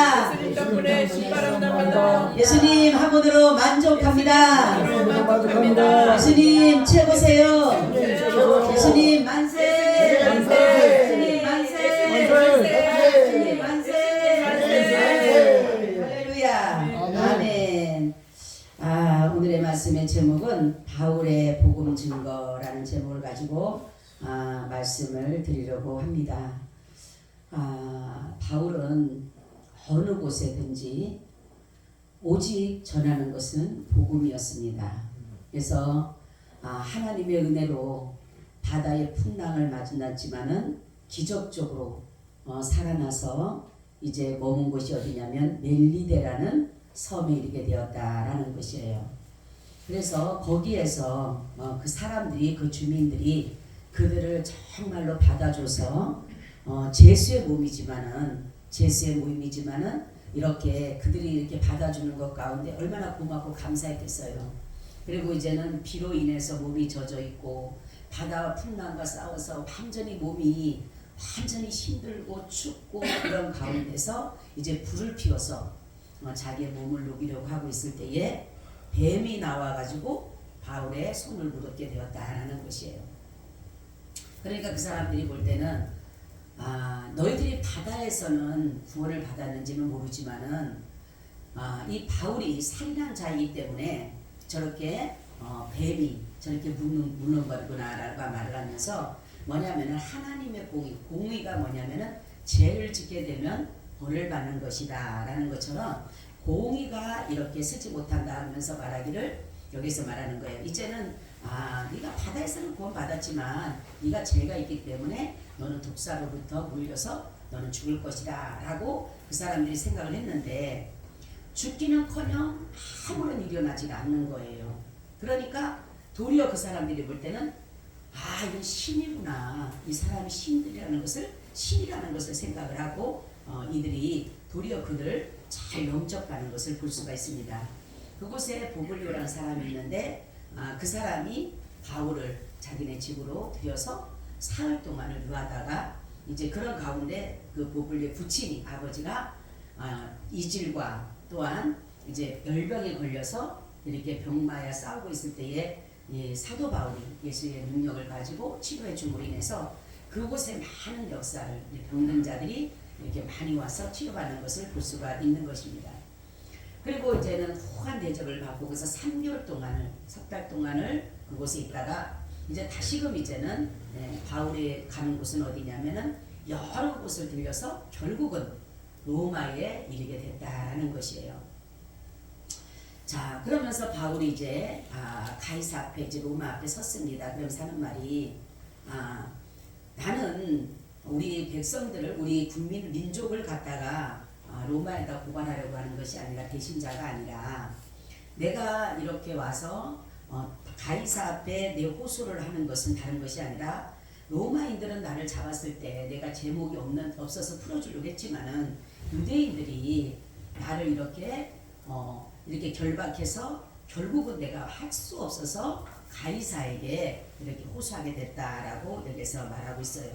감사합니다. 예수님 덕분에 신바람납니다. 예수님 한 분으로 만족합니다. 만족합니다. 예수님 최고세요. 예수님 만세. 예수님 만세. 예수님 만세. 할렐루야. 아멘. 오늘의 말씀의 제목은 바울의 복음 증거라는 제목을 가지고 말씀을 드리려고 합니다. 바울은 어느 곳에든지 오직 전하는 것은 복음이었습니다. 그래서 하나님의 은혜로 바다의 풍랑을 맞았지만은 기적적으로 살아나서 이제 머문 곳이 어디냐면 멜리데라는 섬에 이르게 되었다라는 것이에요. 그래서 거기에서 그 사람들이, 그 주민들이 그들을 정말로 받아줘서 제수의 모임이지만은 이렇게 그들이 이렇게 받아주는 것 가운데 얼마나 고맙고 감사했겠어요. 그리고 이제는 비로 인해서 몸이 젖어 있고 바다와 풍랑과 싸워서 몸이 완전히 힘들고 춥고 그런 가운데서 이제 불을 피워서 자기의 몸을 녹이려고 하고 있을 때에 뱀이 나와가지고 바울의 손을 물었게 되었다라는 것이에요. 그러니까 그 사람들이 볼 때는 너희들이 바다에서는 구원을 받았는지는 모르지만은 이 바울이 살인한 자이기 때문에 저렇게 뱀이 저렇게 묻는 거구나라고 말을 하면서 뭐냐면은 하나님의 공의가 뭐냐면은 죄를 짓게 되면 벌을 받는 것이다 라는 것처럼 공의가 이렇게 쓰지 못한다 하면서 말하기를 여기서 말하는 거예요. 이제는 네가 바다에서는 구원 받았지만 네가 죄가 있기 때문에 너는 독사로부터 물려서 너는 죽을 것이다 라고 그 사람들이 생각을 했는데 죽기는커녕 아무런 일이 일어나지 않는 거예요. 그러니까 도리어 그 사람들이 볼 때는 이건 신이구나, 이 사람이 신이라는 것을 생각을 하고 이들이 도리어 그들을 잘 영접하는 것을 볼 수가 있습니다. 그곳에 보블리오라는 사람이 있는데 그 사람이 바울을 자기네 집으로 들여서 사흘 동안을 유하다가 이제 그런 가운데 그 보블리오의 부친이 아버지가 이질과 또한 이제 열병에 걸려서 이렇게 병마에 싸우고 있을 때에 사도 바울이 예수의 능력을 가지고 치료해 줌으로 인해서 그곳에 많은 역사를 병든 자들이 이렇게 많이 와서 치료받는 것을 볼 수가 있는 것입니다. 그리고 이제는 후한 대접을 받고 그래서 3개월 동안을, 석 달 동안을 그곳에 있다가 이제 다시금 이제는 바울이 가는 곳은 어디냐면은 여러 곳을 들려서 결국은 로마에 이르게 됐다는 것이에요. 자, 그러면서 바울이 이제 가이사 앞에 이제 로마 앞에 섰습니다. 그러면서 하는 말이 나는 우리 백성들을, 우리 민족을 갖다가 로마에다 고발하려고 하는 것이 아니라, 배신자가 아니라 내가 이렇게 와서 가이사 앞에 내 호소를 하는 것은 다른 것이 아니라 로마인들은 나를 잡았을 때 내가 제목이 없어서 풀어주려고 했지만은 유대인들이 나를 이렇게 결박해서 결국은 내가 할 수 없어서 가이사에게 이렇게 호소하게 됐다라고 여기서 말하고 있어요.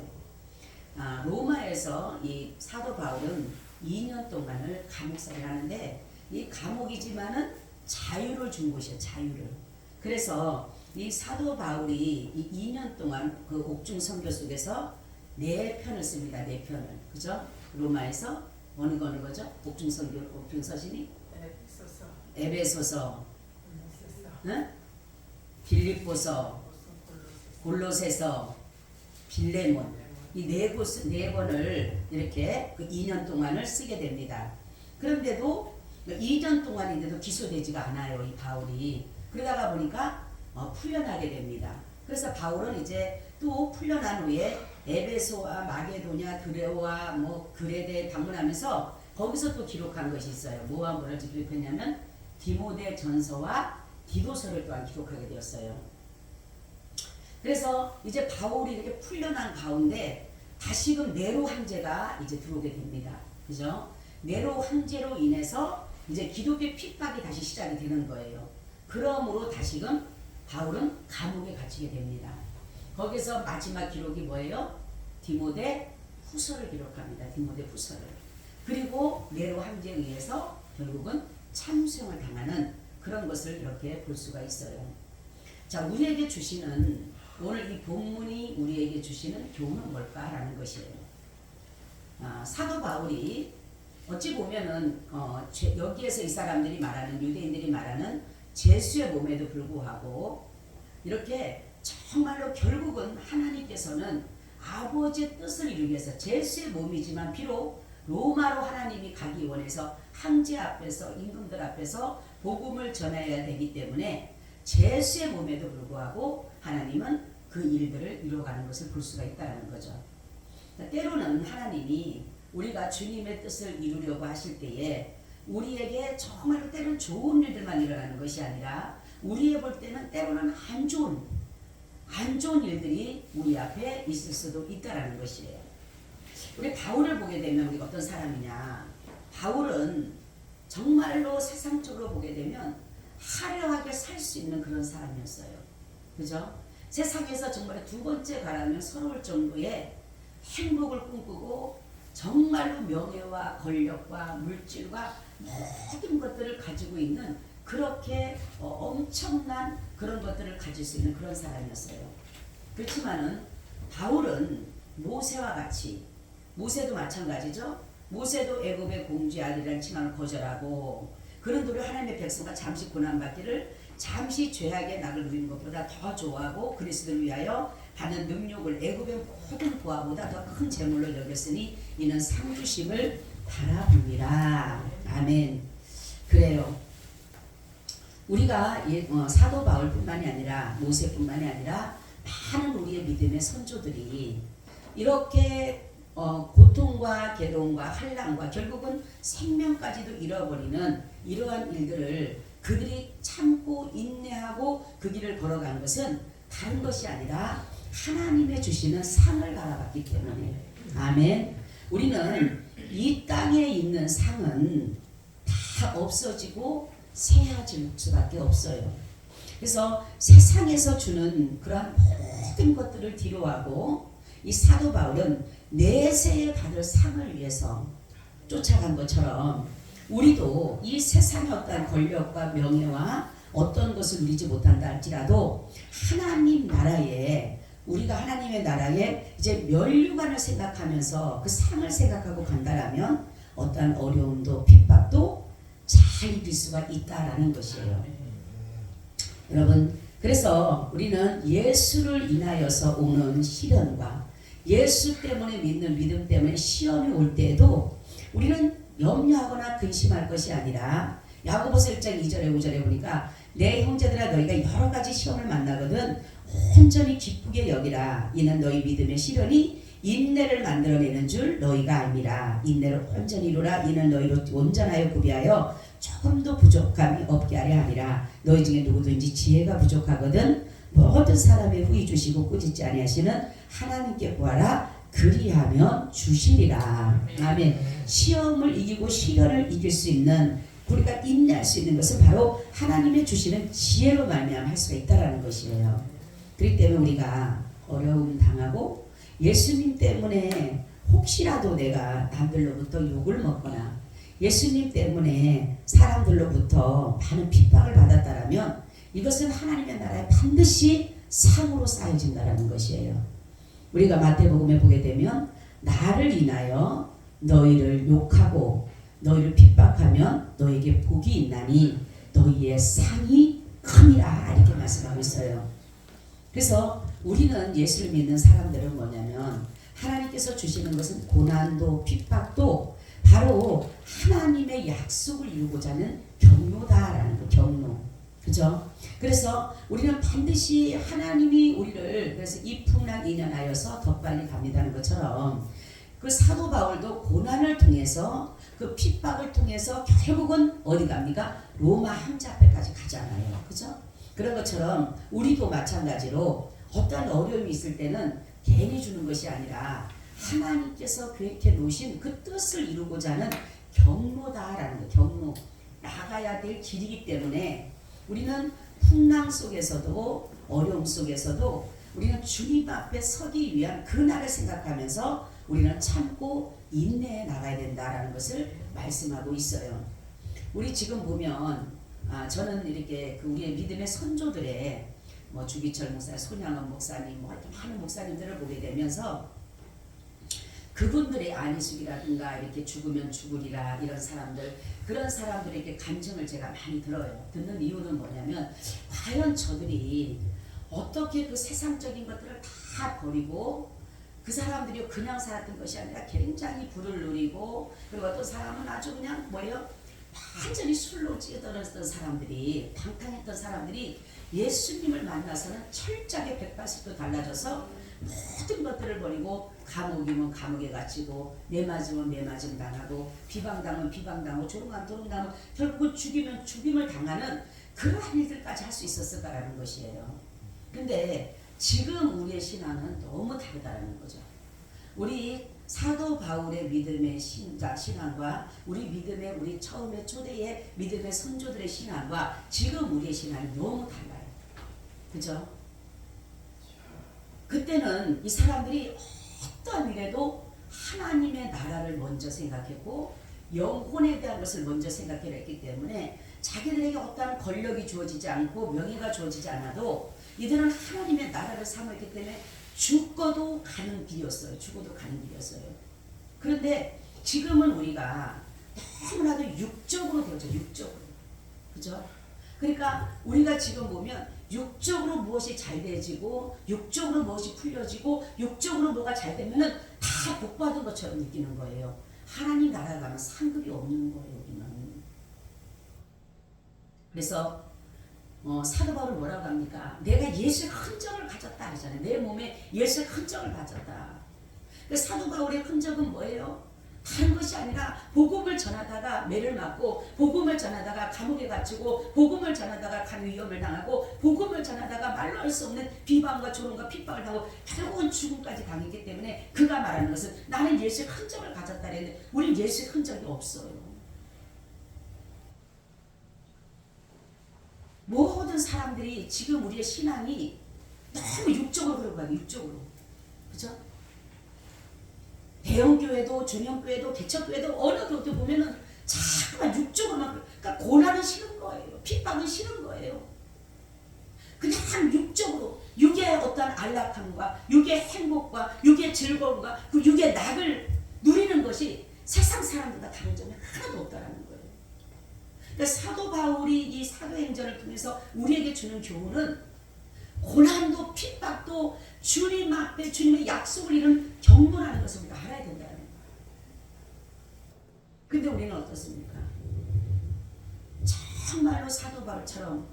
로마에서 이 사도 바울은 2년 동안을 감옥살이를 하는데 이 감옥이지만은 자유를 준 곳이에요. 자유를. 그래서 이 사도 바울이 이 2년 동안 그 옥중 선교 속에서 4편을 씁니다. 4편을. 그죠? 로마에서 어느 거죠? 옥중 선교, 옥중 서신이? 에베소서, 응? 빌립보서, 골로새서, 빌레몬, 이 4권을 이렇게 그 2년 동안을 쓰게 됩니다. 그런데도 2년 동안인데도 기소되지가 않아요, 이 바울이. 그러다가 보니까 풀려나게 됩니다. 그래서 바울은 이제 또 풀려난 후에 에베소와 마게도냐, 드레오와 그레데 방문하면서 거기서 또 기록한 것이 있어요. 뭐와 뭐를 기록했냐면 디모데 전서와 디도서를 또한 기록하게 되었어요. 그래서 이제 바울이 이렇게 풀려난 가운데 다시금 네로 황제가 이제 들어오게 됩니다. 그죠? 네로 황제로 인해서 이제 기독교 핍박이 다시 시작이 되는 거예요. 그러므로 다시금 바울은 감옥에 갇히게 됩니다. 거기서 마지막 기록이 뭐예요? 디모데 후서를 기록합니다. 디모데 후서를. 그리고 네로 황제에 의해서 결국은 참수형을 당하는 그런 것을 이렇게 볼 수가 있어요. 자, 우리에게 주시는 오늘 이 본문이 우리에게 주시는 교훈은 뭘까라는 것이에요. 사도 바울이 어찌 보면은 여기에서 이 사람들이 말하는 유대인들이 말하는 제수의 몸에도 불구하고 이렇게 정말로 결국은 하나님께서는 아버지의 뜻을 이루기 위해서 제수의 몸이지만 비록 로마로 하나님이 가기 원해서 황제 앞에서 임금들 앞에서 복음을 전해야 되기 때문에 제수의 몸에도 불구하고 하나님은 그 일들을 이루어가는 것을 볼 수가 있다는 거죠. 때로는 하나님이 우리가 주님의 뜻을 이루려고 하실 때에 우리에게 정말로 때로는 좋은 일들만 일어나는 것이 아니라 우리의 볼 때는 때로는 안 좋은 일들이 우리 앞에 있을 수도 있다라는 것이에요. 우리 바울을 보게 되면 우리가 어떤 사람이냐, 바울은 정말로 세상적으로 보게 되면 화려하게 살 수 있는 그런 사람이었어요. 그죠? 세상에서 정말 두 번째 가라면 서러울 정도의 행복을 꿈꾸고 정말로 명예와 권력과 물질과 모든 것들을 가지고 있는 그렇게 엄청난 그런 것들을 가질 수 있는 그런 사람이었어요. 그렇지만은 바울은 모세와 같이, 모세도 마찬가지죠. 모세도 애굽의 공주의 아들이라는 칭함을 거절하고 그런 도리 하나님의 백성과 잠시 고난받기를 잠시 죄악의 낙을 누리는 것보다 더 좋아하고 그리스도를 위하여 받는 능력을 애굽의 모든 보화보다 더 큰 재물로 여겼으니 이는 상주심을 바라봅니다. 아멘. 그래요. 우리가 사도 바울뿐만이 아니라 모세뿐만이 아니라 많은 우리의 믿음의 선조들이 이렇게 고통과 괴로움과 환난과 결국은 생명까지도 잃어버리는 이러한 일들을 그들이 참고 인내하고 그 길을 걸어간 것은 다른 것이 아니라 하나님의 주시는 상을 바라봤기 때문에. 아멘. 우리는 이 땅에 있는 상은 다 없어지고 새하질 수밖에 없어요. 그래서 세상에서 주는 그러한 모든 것들을 뒤로하고 이 사도 바울은 내세에 받을 상을 위해서 쫓아간 것처럼 우리도 이 세상의 어떤 권력과 명예와 어떤 것을 누리지 못한다 할지라도 하나님 나라에, 우리가 하나님의 나라에 이제 면류관을 생각하면서 그 상을 생각하고 간다라면 어떠한 어려움도 핍박도 잘 이길 수가 있다라는 것이에요. 여러분, 그래서 우리는 예수를 인하여서 오는 시련과 예수 때문에 믿는 믿음 때문에 시험이 올 때에도 우리는 염려하거나 근심할 것이 아니라 야고보서 1장 2절에 5절에 보니까 내 형제들아 너희가 여러 가지 시험을 만나거든 온전히 기쁘게 여기라. 이는 너희 믿음의 시련이 인내를 만들어내는 줄 너희가 알미라. 인내를 온전히 이루라. 이는 너희로 온전하여 구비하여 조금도 부족함이 없게 하려 함이라. 너희 중에 누구든지 지혜가 부족하거든 모든 사람의 후히 주시고 꾸짖지 아니하시는 하나님께 구하라. 그리하면 주시리라. 아멘. 시험을 이기고 시련을 이길 수 있는, 우리가 인내할 수 있는 것은 바로 하나님의 주시는 지혜로 말미암아 할 수가 있다라는 것이에요. 그렇기 때문에 우리가 어려움 당하고 예수님 때문에 혹시라도 내가 남들로부터 욕을 먹거나 예수님 때문에 사람들로부터 많은 핍박을 받았다라면 이것은 하나님의 나라에 반드시 상으로 쌓여진다라는 것이에요. 우리가 마태복음에 보게 되면 나를 인하여 너희를 욕하고 너희를 핍박하면 너에게 복이 있나니 너희의 상이 크니라 이렇게 말씀하고 있어요. 그래서 우리는 예수를 믿는 사람들은 뭐냐면 하나님께서 주시는 것은 고난도 핍박도 바로 하나님의 약속을 이루고자 하는 경로다라는 거, 경로. 그죠? 그래서 우리는 반드시 하나님이 우리를 그래서 이 풍랑 인연하여서 더 빨리 갑니다는 것처럼 그 사도 바울도 고난을 통해서 그 핍박을 통해서 결국은 어디 갑니까? 로마 황제 앞에까지 가잖아요. 그죠? 그런 것처럼 우리도 마찬가지로 어떤 어려움이 있을 때는 괜히 주는 것이 아니라 하나님께서 계획해 놓으신 그 뜻을 이루고자 하는 경로다라는 거, 경로. 나가야 될 길이기 때문에 우리는 풍랑 속에서도 어려움 속에서도 우리는 주님 앞에 서기 위한 그날을 생각하면서 우리는 참고 인내해 나가야 된다라는 것을 말씀하고 있어요. 우리 지금 보면 저는 이렇게 우리의 믿음의 선조들의 뭐 주기철 목사, 손양원 목사님, 뭐 하여튼 많은 목사님들을 보게 되면서 그분들의 안희숙이라든가 이렇게 죽으면 죽으리라 이런 사람들, 그런 사람들에게 간증을 제가 많이 들어요. 듣는 이유는 뭐냐면 과연 저들이 어떻게 그 세상적인 것들을 다 버리고, 그 사람들이 그냥 살았던 것이 아니라 굉장히 부를 누리고, 그리고 어떤 사람은 아주 그냥 뭐예요? 완전히 술로 찌들었던 사람들이, 방탕했던 사람들이 예수님을 만나서는 철저하게 180도 달라져서 모든 것들을 버리고, 감옥이면 감옥에 갇히고, 매맞으면 매맞음 당하고, 비방당하면 비방당하고, 조롱하면 조롱당하고, 결국은 죽이면 죽임을 당하는 그러한 일들까지 할 수 있었을까라는 것이에요. 근데 지금 우리의 신앙은 너무 다르다는 거죠. 우리 사도 바울의 믿음의 신앙과 우리 처음에 초대의 믿음의 선조들의 신앙과 지금 우리의 신앙이 너무 달라요. 그죠? 그때는 이 사람들이 어떤 일에도 하나님의 나라를 먼저 생각했고 영혼에 대한 것을 먼저 생각했기 때문에 자기들에게 어떠한 권력이 주어지지 않고 명예가 주어지지 않아도 이들은 하나님의 나라를 사모했기 때문에 죽어도 가는 길이었어요. 죽어도 가는 길이었어요. 그런데 지금은 우리가 너무나도 육적으로 되었죠. 육적으로. 그죠? 그러니까 우리가 지금 보면 육적으로 무엇이 잘 되지고 육적으로 무엇이 풀려지고 육적으로 뭐가 잘 되면은 다 복받은 것처럼 느끼는 거예요. 하나님 나라 가면 상급이 없는 거예요. 우리는. 그래서 사도 바울은 뭐라고 합니까? 내가 예수의 흔적을 가졌다 하잖아요. 내 몸에 예수의 흔적을 가졌다. 사도 바울의 흔적은 뭐예요? 다른 것이 아니라 복음을 전하다가 매를 맞고, 복음을 전하다가 감옥에 갇히고, 복음을 전하다가 간 위험을 당하고, 복음을 전하다가 말로 할 수 없는 비방과 조롱과 핍박을 당하고 결국은 죽음까지 당했기 때문에 그가 말하는 것은 나는 예수의 흔적을 가졌다 했는데 우리는 예수의 흔적이 없어요. 모든 사람들이 지금 우리의 신앙이 너무 육적으로 그런 거예요. 육적으로. 그죠? 대형교회도 중형교회도 개척교회도 어느 교회도 보면은 자꾸만 육적으로만, 그러니까 고난은 싫은 거예요. 핍박은 싫은 거예요. 그냥 육적으로 육의 어떤 안락함과 육의 행복과 육의 즐거움과 그 육의 낙을 누리는 것이 세상 사람들과 다른 점이 하나도 없다라는 거예요. 그러니까 사도 바울이 이 사도행전을 통해서 우리에게 주는 교훈은 고난도 핍박도 주님 앞에 주님의 약속을 이룬 경륜하는 것을 우리가 알아야 된다는 거예요. 근데 우리는 어떻습니까? 정말로 사도 바울처럼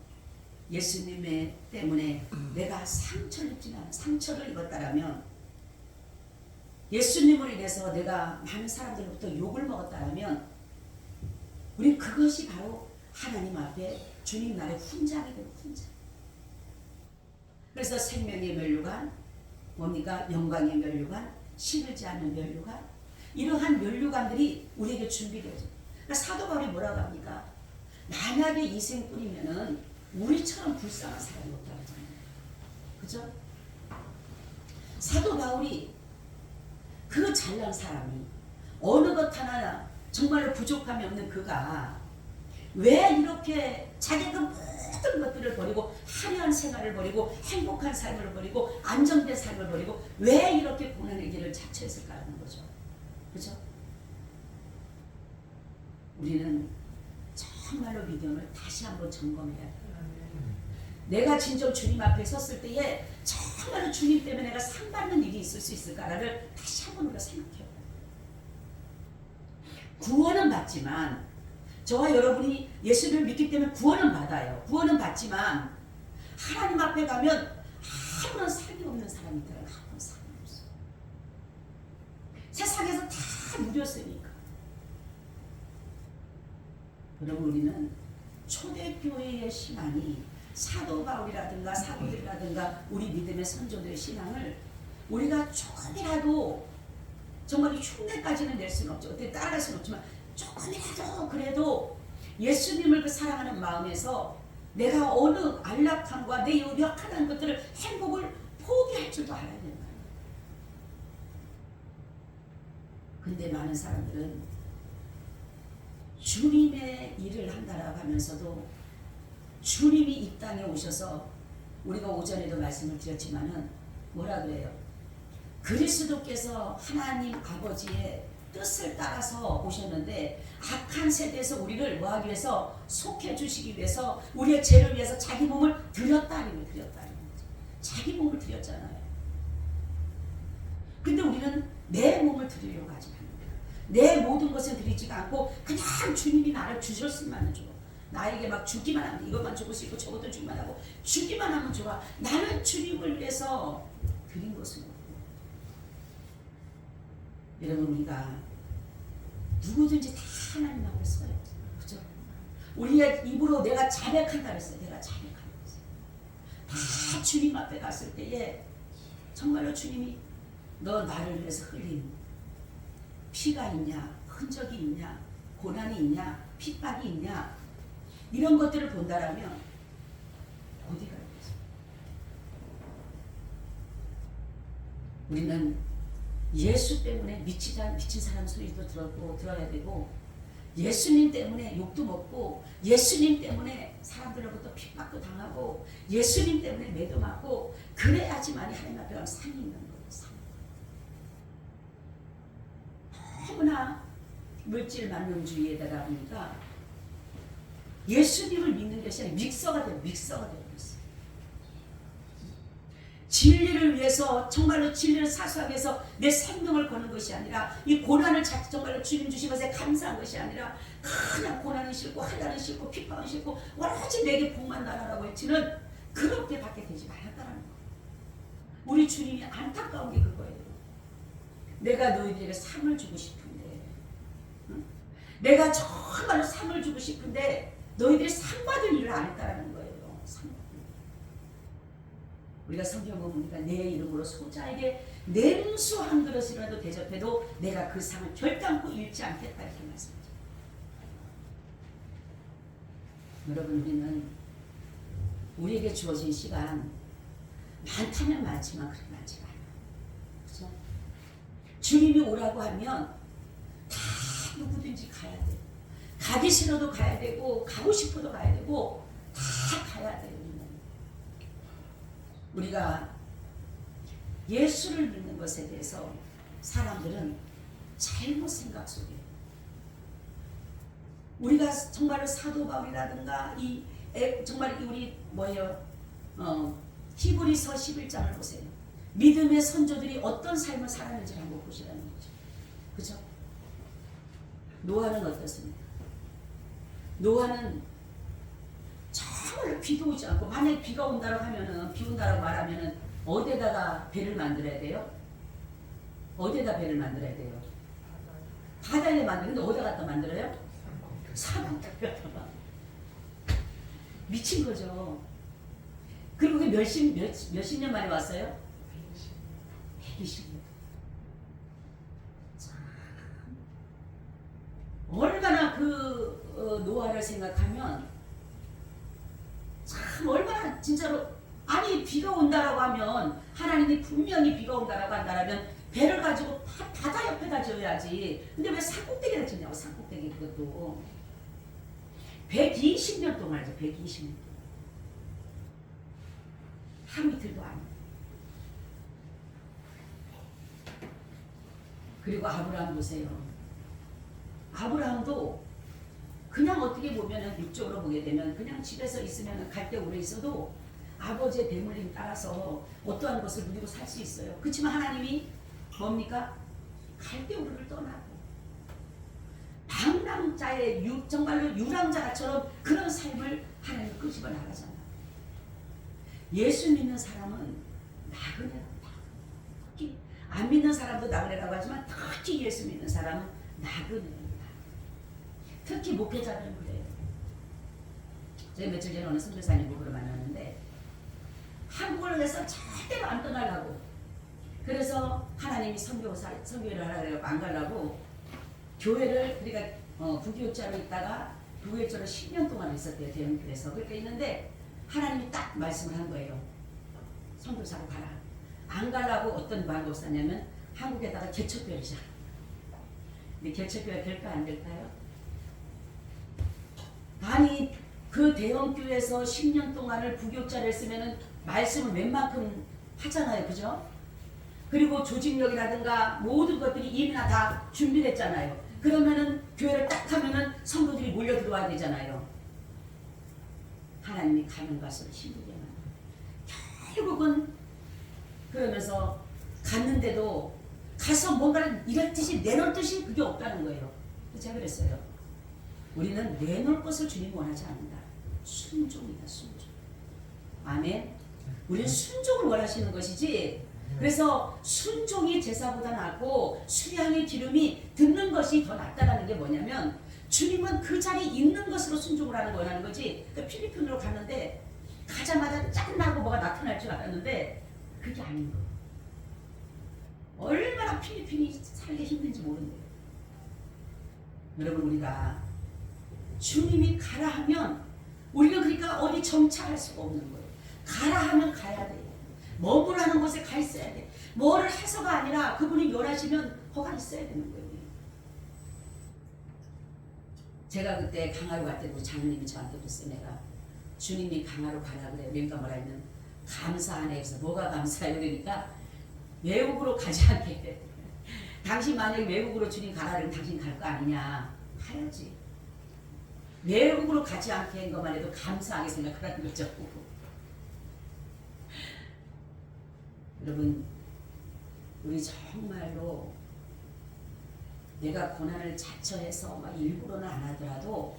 예수님의 때문에 내가 상처를 입었다라면, 예수님으로 인해서 내가 많은 사람들로부터 욕을 먹었다라면 우리 그것이 바로 하나님 앞에 주님 나라의 훈장이 되는 훈장. 그래서 생명의 면류관, 뭡니까? 영광의 면류관, 시들지 않는 면류관, 이러한 면류관들이 우리에게 준비되어져. 그러니까 사도 바울이 뭐라고 합니까? 만약에 이 생뿐이면은 우리처럼 불쌍한 사람이 없다고 하잖아요. 그죠? 사도 바울이 그 잘난 사람이 어느 것 하나 정말로 부족함이 없는 그가 왜 이렇게 자기가 모든 것들을 버리고 화려한 생활을 버리고 행복한 삶을 버리고 안정된 삶을 버리고 왜 이렇게 고난의 길을 자처했을까라는 거죠. 그죠? 우리는 정말로 믿음을 다시 한번 점검해야 돼요. 내가 진정 주님 앞에 섰을 때에 정말로 주님 때문에 내가 상 받는 일이 있을 수 있을까를 다시 한번 우리가 생각해요. 구원은 받지만, 저와 여러분이 예수를 믿기 때문에 구원은 받아요. 구원은 받지만 하나님 앞에 가면 아무런 삶이 없는 사람이 있더라고요. 아무런 삶이 없어요. 세상에서 다 누렸으니까. 그럼 우리는 초대교회의 신앙이 사도 바울이라든가 사도들이라든가 우리 믿음의 선조들의 신앙을 우리가 조금이라도, 정말 흉내까지는 낼 수는 없죠. 어떻게 따라갈 수는 없지만 조금이라도 그래도 예수님을 그 사랑하는 마음에서 내가 어느 안락함과 내 유력한 것들을, 행복을 포기할 줄도 알아야 된다. 근데 많은 사람들은 주님의 일을 한다라고 하면서도 주님이 이 땅에 오셔서 우리가 오전에도 말씀을 드렸지만은 뭐라 그래요? 그리스도께서 하나님 아버지의 뜻을 따라서 오셨는데 악한 세대에서 우리를 뭐하기 위해서 속해 주시기 위해서 우리의 죄를 위해서 자기 몸을 드렸다는 거죠. 자기 몸을 드렸잖아요. 근데 우리는 내 몸을 드리려고 하지 않는다. 내 모든 것을 드리지가 않고 그냥 주님이 나를 주셨으면 좋아. 나에게 막 주기만 하면 이것만 주고 싶고 저것도 주기만 하고 주기만 하면 좋아. 나는 주님을 위해서 드린 것은 없고. 여러분 우리가 누구든지 다 하나님 앞에 서요. 그죠? 우리의 입으로 내가 자백한다 그랬어요. 내가 자백한다 그랬어요. 다 주님 앞에 갔을 때에 정말로 주님이 너 나를 위해서 흘린 피가 있냐, 흔적이 있냐, 고난이 있냐, 핍박이 있냐 이런 것들을 본다라면 어디가 있겠어? 우리는 예수 때문에 미친 사람 소리도 들었고 들어야 되고 예수님 때문에 욕도 먹고 예수님 때문에 사람들로부터 핍박도 당하고 예수님 때문에 매도 맞고 그래야지만이 하나님 앞에 가면 상이 있는 거예요. 상. 너무나 물질 만능주의에다가 보니까 예수님을 믿는 것이 아니라 믹서가 되고 있어요. 진리를 위해서 정말로 진리를 사수하기 위해서 내 생명을 거는 것이 아니라 이 고난을 정말로 주님 주신 것에 감사한 것이 아니라 그냥 고난은 싫고 환난은 싫고 핍박은 싫고 오로지 내게 복만 달라라고 외치는 그렇게 받게 되지 말았다는 거예요. 우리 주님이 안타까운 게 그거예요. 내가 너희들에게 상을 주고 싶은데 응? 내가 정말로 상을 주고 싶은데 너희들이 상 받을 일을 안 했다는 거예요. 우리가 성경 보니까 내 이름으로 소자에게 냉수 한 그릇이라도 대접해도 내가 그 상을 결단코 잃지 않겠다 이렇게 말씀하죠. 여러분 우리는 우리에게 주어진 시간 많다면 많지만 그렇게 많지가 않아요. 그렇죠? 주님이 오라고 하면 다 누구든지 가야 돼요. 가기 싫어도 가야 되고 가고 싶어도 가야 되고 다 가야 돼요. 우리가 예수를 믿는 것에 대해서 사람들은 잘못 생각 속에 우리가 정말로 사도 바울이라든가 정말 우리 히브리서 11장을 보세요. 믿음의 선조들이 어떤 삶을 살았는지 한번 보시라는 거죠. 그죠? 노아는 어떻습니까? 노아는 정말 비도 오지 않고 만약에 비가 온다고 하면은 비 온다고 말하면은 어디에다가 배를 만들어야 돼요? 어디에다 배를 만들어야 돼요? 바다에 만드는데 어디다 갖다 만들어요? 산에다 갖다 미친 거죠. 그리고 그게 몇십 년 만에 왔어요? 120년. 얼마나 노아를 생각하면 참 얼마나 진짜로 아니 비가 온다라고 하면 하나님이 분명히 비가 온다라고 한다라면 배를 가지고 바다 옆에다 지어야지. 근데 왜 산꼭대기에다 지냐고. 산꼭대기 그것도 120년 동안이죠. 120년 동안 하루 이틀도 아니에요. 그리고 아브라함 보세요. 아브라함도 그냥 어떻게 보면은 육적으로 보게 되면 그냥 집에서 있으면 갈 때 오래 있어도 아버지의 대물림 따라서 어떠한 것을 누리고 살 수 있어요. 그렇지만 하나님이 뭡니까? 갈대우르를 떠나고 방랑자의 정말로 유랑자처럼 그런 삶을 하나님 끄집어 나가잖아요. 예수 믿는 사람은 나그네라고. 특히 안 믿는 사람도 나그네라고 하지만 특히 예수 믿는 사람은 나그네입니다. 특히 목회자들은 그래요. 제가 며칠 전에 어느 선교사님 목으로 만났는데 한국을 위해서 절대로 안 떠나려고 그래서 하나님이 선교를 하려고 안 가려고 교회를 그러니까 부교육자로 있다가 부교육자로 10년 동안 있었대요. 대형교회에서 그렇게 있는데 하나님이 딱 말씀을 한 거예요. 선교사로 가라. 안 가려고 어떤 마음을 썼냐면 한국에다가 개척교회를 시작. 근데 개척교회가 될까 안 될까요? 아니 그 대형교회에서 10년 동안을 부교육자를 했으면은 말씀을 웬만큼 하잖아요. 그죠? 그리고 조직력이라든가 모든 것들이 이미 다 준비됐잖아요. 그러면은 교회를 딱 하면은 성도들이 몰려 들어와야 되잖아요. 하나님이 가면 갈수록 힘들게 만들어요. 결국은 그러면서 갔는데도 가서 뭔가를 이럴 듯이 내놓을 듯이 그게 없다는 거예요. 제가 그랬어요. 우리는 내놓을 것을 주님 원하지 않는다. 순종이다. 순종. 아멘. 우리는 순종을 원하시는 것이지. 그래서 순종이 제사보다 낫고 수양의 기름이 듣는 것이 더 낫다라는 게 뭐냐면 주님은 그 자리에 있는 것으로 순종을 하는 거 원하는 거지. 그러니까 필리핀으로 갔는데 가자마자 짠나고 뭐가 나타날 줄 알았는데 그게 아닌 거예요. 얼마나 필리핀이 살기 힘든지 모른대요. 여러분 우리가 주님이 가라 하면 우리가 그러니까 어디 정착할 수가 없는 거예요. 가라 하면 가야 돼요. 머무라는 곳에 가 있어야 돼. 뭐를 해서가 아니라 그분이 원하시면 거기 있어야 되는 거예요. 제가 그때 강화로 갈 때 우리 장로님이 저한테 그랬어요. 내가 주님이 강화로 가라 그래요. 그러니까 뭐라 하면 감사하네. 그래서 뭐가 감사해요? 그러니까 외국으로 가지 않게. 당신 만약에 외국으로 주님 가라 그러면 당신 갈 거 아니냐. 가야지. 외국으로 가지 않게 한 것만 해도 감사하게 생각하라는 거죠. 여러분 우리 정말로 내가 고난을 자처해서 막 일부러는 안 하더라도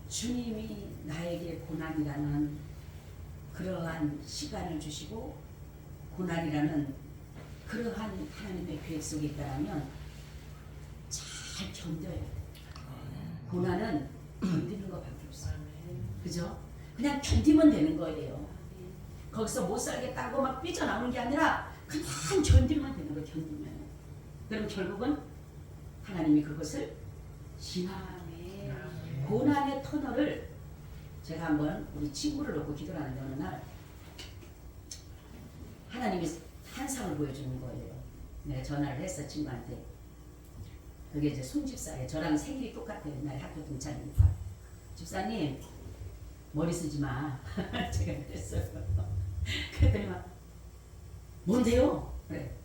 주님이 나에게 고난이라는 그러한 시간을 주시고 고난이라는 그러한 하나님의 계획 속에 있다면 잘 견뎌야 돼. 고난은 견디는 것밖에 없어요. 그죠? 그냥 견디면 되는 거예요. 거기서 못 살겠다고 막 삐져나오는 게 아니라 그냥 견디면 되는 거예요. 견디면. 그럼 결국은 하나님이 그것을 진화하네. 고난의 터널을 제가 한번 우리 친구를 놓고 기도를 하는데 어느 날 하나님이 환상을 보여주는 거예요. 내가 전화를 했어 친구한테. 그게 이제 손 집사예요. 저랑 생일이 똑같아요. 날 학교 동창이니까. 집사님 머리 쓰지 마. 제가 그랬어요. 그랬더니 막 뭔데요? 그래.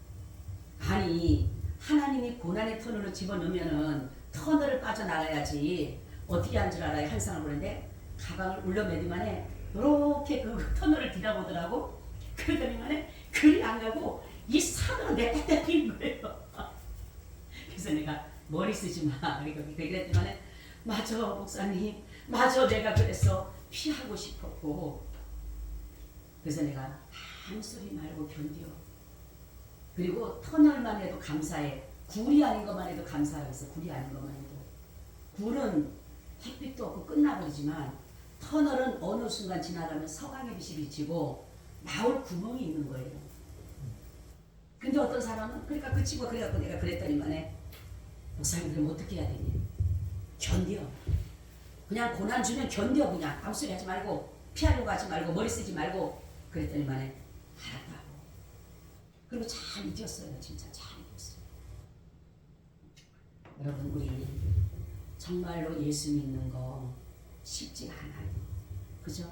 아니 하나님이 고난의 터널로 집어넣으면은 터널을 빠져나가야지. 어떻게 한 줄 알아요? 환상을 보는데 가방을 울려매기만 해. 이렇게 그 터널을 뒤다보더라고. 그러더니만에 그리 안 가고 이 산으로 내다 때리는 거예요. 그래서 내가 머리 쓰지 마. 그랬더니만에 맞아 목사님. 맞아 내가 그랬어. 피하고 싶었고. 그래서 내가 아무 소리 말고 견뎌. 그리고 터널만 해도 감사해. 굴이 아닌 것만 해도 감사하겠어. 굴이 아닌 것만 해도. 굴은 햇빛도 없고 끝나버리지만 터널은 어느 순간 지나가면 서강의 빛이 비치고 나올 구멍이 있는 거예요. 근데 어떤 사람은 그러니까 그 친구가 그래갖고 내가 그랬더니만에 목사님 그럼 어떻게 해야 되니? 견뎌. 그냥 고난 주면 견뎌. 그냥 아무 소리 하지 말고 피하려고 하지 말고 머리 쓰지 말고. 그랬더니만에 알았다고. 그리고 잘 이겼어요. 진짜 잘 이겼어요. 여러분 우리 정말로 예수 믿는 거 쉽지 않아요. 그죠?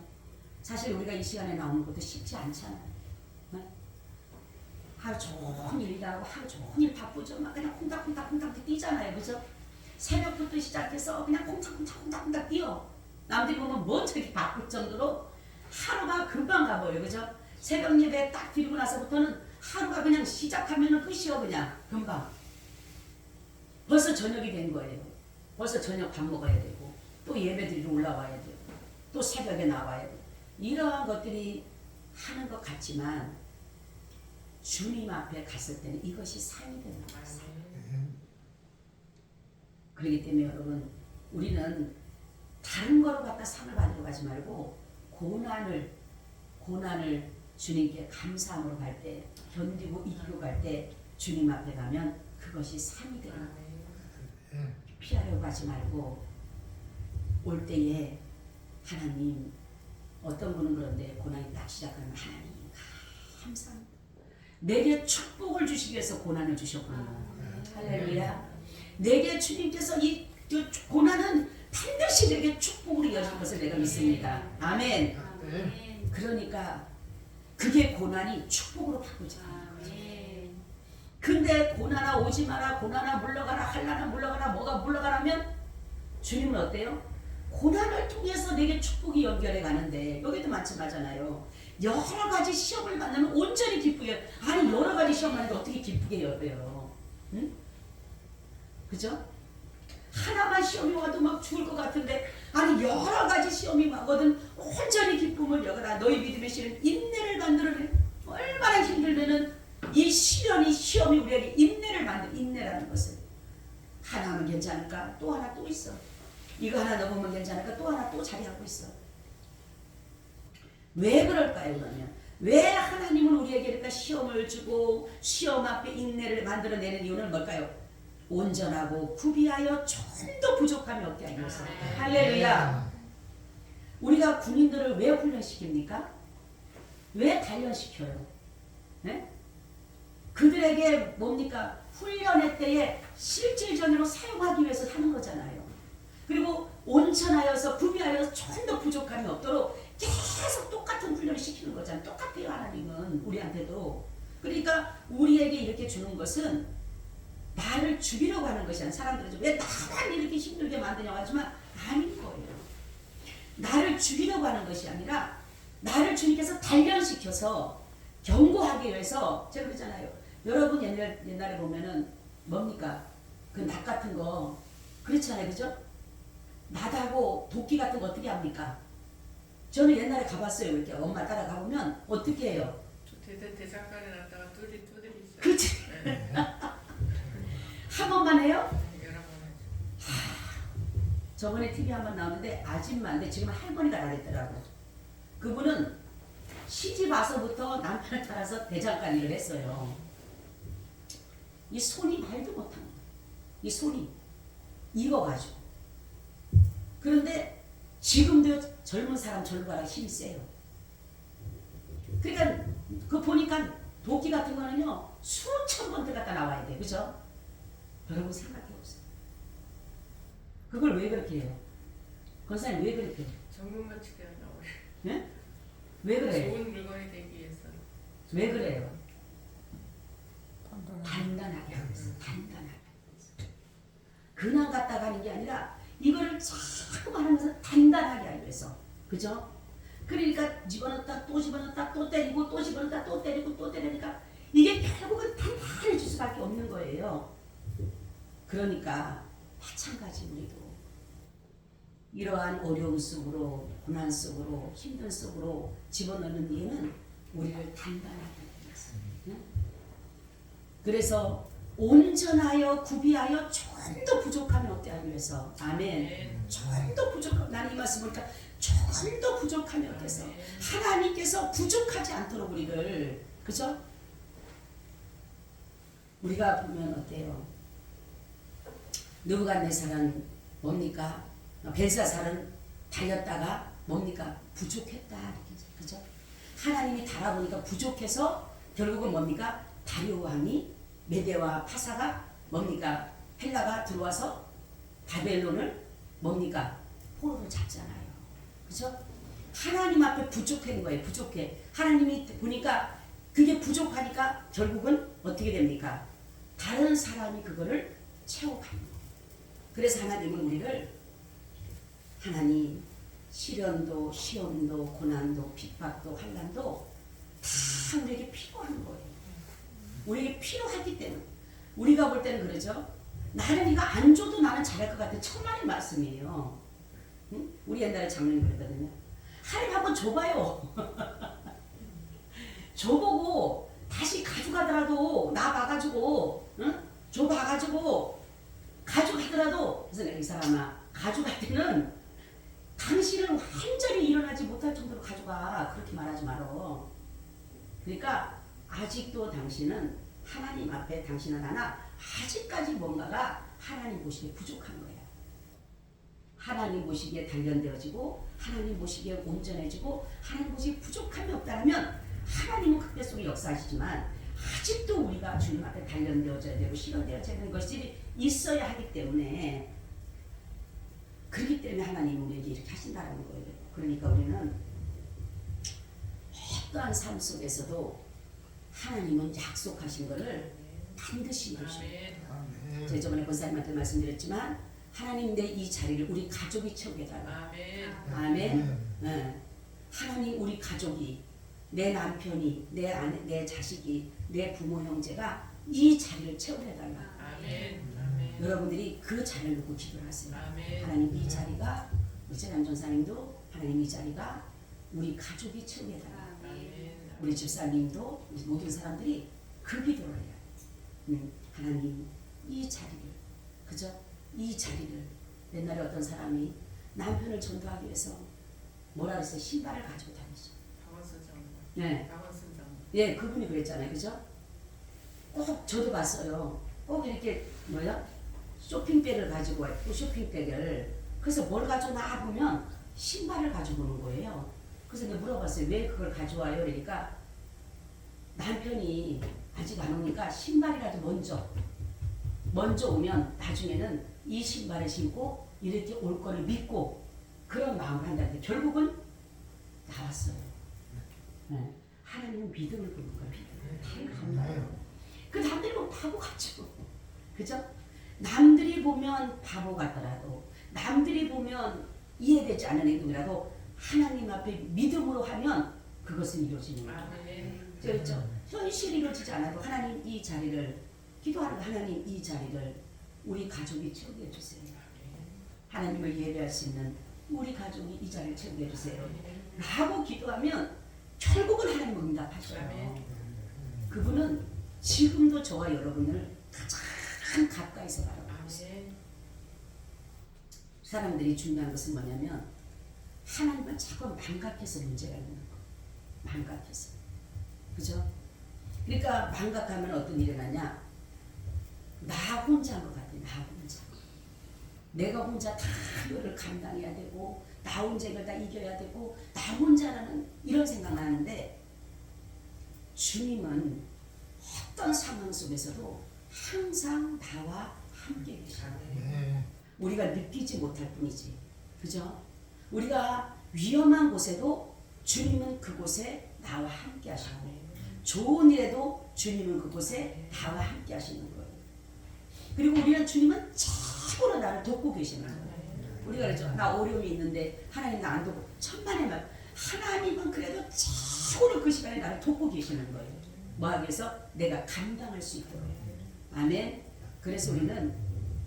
사실 우리가 이 시간에 나오는 것도 쉽지 않잖아요. 네? 하루 종일 일하고 하루 종일 바쁘죠. 막 그냥 콩닥콩닥 뛰잖아요. 그죠? 새벽부터 시작해서 그냥 콩닥콩닥 뛰어. 남들이 보면 뭔 저렇게 바쁠 정도로 하루가 금방 가버려요. 그죠? 새벽 예배 딱 드리고 나서부터는 하루가 그냥 시작하면은 끝이요. 그냥 금방. 벌써 저녁이 된 거예요. 벌써 저녁 밥 먹어야 되고 또 예배 드리러 올라와야 되고 또 새벽에 나와야 되고 이러한 것들이 하는 것 같지만 주님 앞에 갔을 때는 이것이 삶이 되는 거예요. 그렇기 때문에 여러분 우리는 다른 거로 갖다 상을 받으러 가지 말고 고난을 주님께 감사함으로 갈 때 견디고 이기고 갈 때 주님 앞에 가면 그것이 삶이 되는 거예요. 피하려고 하지 말고 올 때에 하나님 어떤 분은 그런데 고난이 딱 시작하면 하나님 감사합니다. 내게 축복을 주시기 위해서 고난을 주셨군요. 할렐루야. 내게 주님께서 이 고난은 반드시 내게 축복으로 이어질 것을 내가 믿습니다. 아멘. 그러니까 그게 고난이 축복으로 바꾸잖아요. 근데 고난아 오지 마라, 고난아 물러가라, 한란아 물러가라, 뭐가 물러가라면 주님은 어때요? 고난을 통해서 내게 축복이 연결해 가는데 여기도 마찬가지잖아요. 여러 가지 시험을 받으면 온전히 기쁘게, 아니 여러 가지 시험 받는데 어떻게 기쁘게 여겨요? 응? 그죠? 하나만 시험이 와도 막 죽을 것 같은데 아니 여러 가지 시험이 와거든 온전히 기쁨을 여겨라. 너희 믿음의 실은 인내를 만들어내. 얼마나 힘들면은 이 시험이 우리에게 인내라는 것을 하나 하면 괜찮을까? 또 하나 또 있어. 이거 하나 넣으면 괜찮을까? 또 하나 또 자리하고 있어. 왜 그럴까요? 그러면 왜 하나님은 우리에게 이렇게 시험을 주고 시험 앞에 인내를 만들어내는 이유는 뭘까요? 온전하고 구비하여 좀 더 부족함이 없게 하기 위해서. 할렐루야. 우리가 군인들을 왜 훈련시킵니까? 왜 단련시켜요? 네? 그들에게 뭡니까? 훈련의 때에 실질적으로 사용하기 위해서 하는 거잖아요. 그리고 온천하여서 구비하여서 좀 더 부족함이 없도록 계속 똑같은 훈련을 시키는 거잖아요. 똑같아요. 하나님은 우리한테도. 그러니까 우리에게 이렇게 주는 것은 나를 죽이려고 하는 것이 아니라 사람들은 왜 나만 이렇게 힘들게 만드냐고 하지만 아닌 거예요. 나를 죽이려고 하는 것이 아니라 나를 주님께서 단련시켜서 경고하기 위해서. 제가 그러잖아요. 여러분 옛날에 보면은 뭡니까? 그 낫 같은 거 그렇잖아요. 그죠? 낫하고 도끼 같은 거 어떻게 합니까? 저는 옛날에 가봤어요. 이렇게 엄마 따라 가보면 어떻게 해요? 대상간에 놨다가 뚜드리 있어요. 그렇지. 네. 한 번만 해요? 여러 번 하죠. 저번에 TV 한 번 나오는데 아줌마인데 지금 할머니가 나랬더라고. 그분은 시집 와서부터 남편을 따라서 대장간 일을 했어요. 이 손이 말도 못한 거야. 이 손이 익어가지고. 그런데 지금도 젊은 사람 젊어라 힘이 세요. 그러니까 그 보니까 도끼 같은 거는요 수천 번 들어갔다 나와야 돼. 그죠? 여러분 생각해 보세요. 그걸 왜 그렇게 해요? 권사님 왜 그렇게 해요? 전문가치게 나와요. 네? 왜 그래요? 좋은 물건이 되기 위해서. 왜 그래요? 단단하게 하고 있어. 단단하게. 그냥 갖다 가는 게 아니라 이거를 자꾸 하면서 단단하게 하기 위해서. 그죠? 그러니까 집어넣었다 또 집어넣었다 또 때리고 또 집어넣었다 또 때리고 또 때리니까 이게 결국은 단단해질 수밖에 없는 거예요. 그러니까 마찬가지 우리도 이러한 어려움 속으로 고난 속으로 힘든 속으로 집어넣는 이유는 우리를 단단하게 하기 위해서. 응? 그래서 온전하여 구비하여 좀 더 부족함이 없게 하기 위해서. 아멘. 좀 더 부족함. 나는 이 말씀 보니까 좀 더 부족함이 없게서 하나님께서 부족하지 않도록 우리를. 그죠? 우리가 보면 어때요? 느부갓네살은 뭡니까? 벨사살은 달렸다가 뭡니까? 부족했다. 그죠? 하나님이 달아보니까 부족해서 결국은 뭡니까? 다리오 왕이 메대와 파사가 뭡니까? 헬라가 들어와서 바벨론을 뭡니까? 포로로 잡잖아요. 그죠? 하나님 앞에 부족한 거예요. 부족해. 하나님이 보니까 그게 부족하니까 결국은 어떻게 됩니까? 다른 사람이 그거를 채워가는 거예요. 그래서 하나님은 우리를 하나님 시련도 시험도 고난도 핍박도 환난도 다 우리에게 필요한 거예요. 우리에게 필요하기 때문에 우리가 볼 때는 그러죠. 나는 이거 안 줘도 나는 잘할 것 같아. 천만의 말씀이에요. 응? 우리 옛날에 장로님 그랬거든요. 하나님 한번 줘봐요. 줘보고 다시 가져가더라도 나 봐가지고 응? 줘봐가지고 가져가더라도 그래서 내가 이 사람아 가져갈 때는 당신은 완전히 일어나지 못할 정도로 가져가. 그렇게 말하지 말어. 그러니까 아직도 당신은 하나님 앞에 당신은 하나 아직까지 뭔가가 하나님 보시기에 부족한 거야. 하나님 보시기에 단련되어지고 하나님 보시기에 온전해지고 하나님 보시기에 부족함이 없다면 하나님은 극대 속에 역사하시지만 아직도 우리가 주님 앞에 단련되어져야 되고 실현되어져야 되는 것이 있어야 하기 때문에 그렇기 때문에 하나님은 우리에게 이렇게 하신다는 거예요. 그러니까 우리는 어떠한 삶 속에서도 하나님은 약속하신 것을 반드시 이루셔요. 아멘. 제가 저번에 권사님한테 말씀드렸지만 하나님 내 이 자리를 우리 가족이 채우게달라. 아멘. 아멘. 네. 하나님 우리 가족이 내 남편이 내 아내 내 자식이 내 부모 형제가 이 자리를 채워달라. 아멘. 아멘. 여러분들이 그 자리를 놓고 기도를 하세요. 아멘. 하나님 이 자리가 우리 최남 전사님도 하나님 이 자리가 우리 가족이 채워달라. 아멘. 우리 집사님도 우리 모든 사람들이 그 기도를 해요. 하나님 이 자리를 그죠? 이 자리를 옛날에 어떤 사람이 남편을 전도하기 위해서 뭐라 그랬어요? 신발을 가지고 다니죠. 박원순 장로. 네. 박원순 장로. 예, 그분이 그랬잖아요. 그죠? 꼭 저도 봤어요. 꼭 이렇게 뭐야? 쇼핑백을 가지고 와요. 쇼핑백을. 그래서 뭘 가져오나 보면 신발을 가지고 오는 거예요. 그래서 내가 물어봤어요. 왜 그걸 가져와요? 그러니까 남편이 아직 안 오니까 신발이라도 먼저 오면 나중에는 이 신발을 신고 이렇게 올 거를 믿고 그런 마음을 한다는데 결국은 나왔어요. 네. 하나님은 믿음을 보는 거예요. 믿음을 다 감사해요. 그 남들이 보면 바보 같죠. 그죠? 남들이 보면 바보 같더라도 남들이 보면 이해되지 않는 행동이라도 하나님 앞에 믿음으로 하면 그것은 이루어지는 거예요. 아멘. 그렇죠? 현실이 이루어지지 않아도 하나님 이 자리를 기도하는 하나님 이 자리를 우리 가족이 채우게 해주세요. 하나님을 예배할 수 있는 우리 가족이 이 자리를 채우게 해주세요. 라고 기도하면 결국은 하나님 응답하셔요. 그분은 지금도 저와 여러분을 가장 가까이서 바라보고 있어요. 아멘. 사람들이 중요한 것은 뭐냐면 하나님을 자꾸 망각해서 문제가 있는 거. 망각해서. 그죠? 그러니까 망각하면 어떤 일이 나냐? 나 혼자인 것 같아. 나 혼자. 내가 혼자 다 이거를 감당해야 되고 나 혼자 이걸 다 이겨야 되고 나 혼자라는 이런 생각 나는데 주님은 어떤 상황 속에서도 항상 나와 함께 계셔요. 우리가 느끼지 못할 뿐이지. 그죠? 우리가 위험한 곳에도 주님은 그곳에 나와 함께 하시고 좋은 일에도 주님은 그곳에 나와 함께 하시는 거예요. 그리고 우리는 주님은 최고로 나를 돕고 계시는 거예요. 우리가 그러죠. 나 어려움이 있는데 하나님 나 안 돕고 천만의 말 하나님은 그래도 최고로 그 시간에 나를 돕고 계시는 거예요. 뭐 하기 위해서? 내가 감당할 수 있도록. 아멘. 그래서 우리는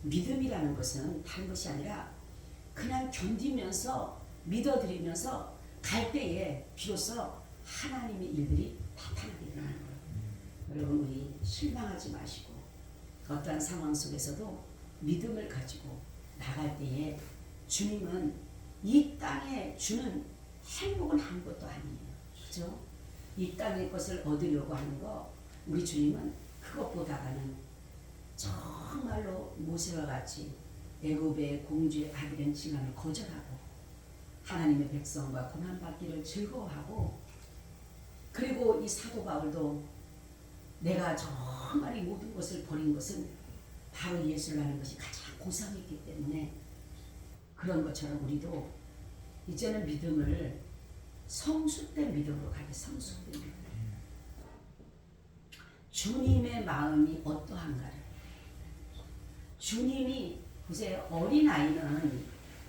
믿음이라는 것은 다른 것이 아니라 그냥 견디면서 믿어드리면서 갈 때에 비로소 하나님의 일들이 나타나게 되는 거예요. 여러분 우리 실망하지 마시고 어떠한 상황 속에서도 믿음을 가지고 나갈 때에 주님은 이 땅에 주는 행복은 아무것도 아니에요. 그죠? 이 땅의 것을 얻으려고 하는 거 우리 주님은 그것보다는 정말로 모세와 같이 애굽의 공주의 아들인 칭함을 거절하고 하나님의 백성과 고난받기를 즐거워하고 그리고 이 사도 바울도 내가 정말 이 모든 것을 버린 것은 바로 예수를 아는 것이 가장 고상했기 때문에 그런 것처럼 우리도 이제는 믿음을 성숙된 믿음으로 가게. 성숙된 믿음. 주님의 마음이 어떠한가를 주님이 보세요.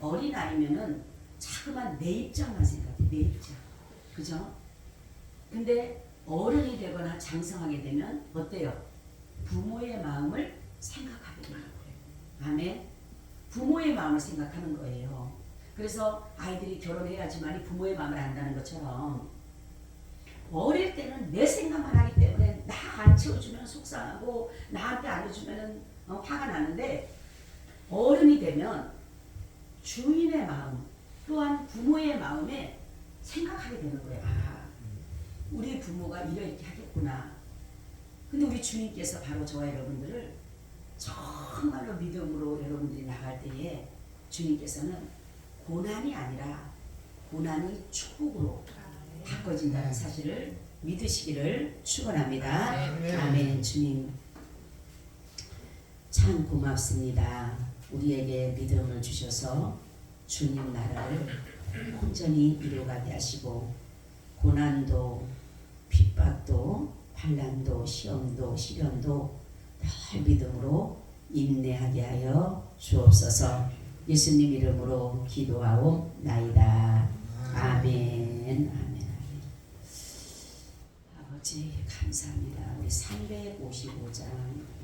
어린아이면은 자그만 내 입장만 생각해. 내 입장. 그죠? 근데 어른이 되거나 장성하게 되면 어때요? 부모의 마음을 생각하게 되는 거예요. 아멘. 부모의 마음을 생각하는 거예요. 그래서 아이들이 결혼해야지만 부모의 마음을 안다는 것처럼 어릴 때는 내 생각만 하기 때문에 나 안 채워주면 속상하고 나한테 안 해주면 화가 나는데 어른이 되면 주인의 마음 또한 부모의 마음에 생각하게 되는 거예요. 아, 우리 부모가 이렇게 하겠구나. 근데 우리 주님께서 바로 저와 여러분들을 정말로 믿음으로 여러분들이 나갈 때에 주님께서는 고난이 아니라 고난이 축복으로 바꿔진다는 사실을 믿으시기를 축원합니다. 아멘. 주님 참 고맙습니다. 우리에게 믿음을 주셔서 주님 나라를 온전히 이루어가게 하시고 고난도 핍박도 환난도 시험도 시련도 늘 믿음으로 인내하게 하여 주옵소서. 예수님 이름으로 기도하옵나이다. 아멘. 아멘. 아버지 감사합니다. 우리 355장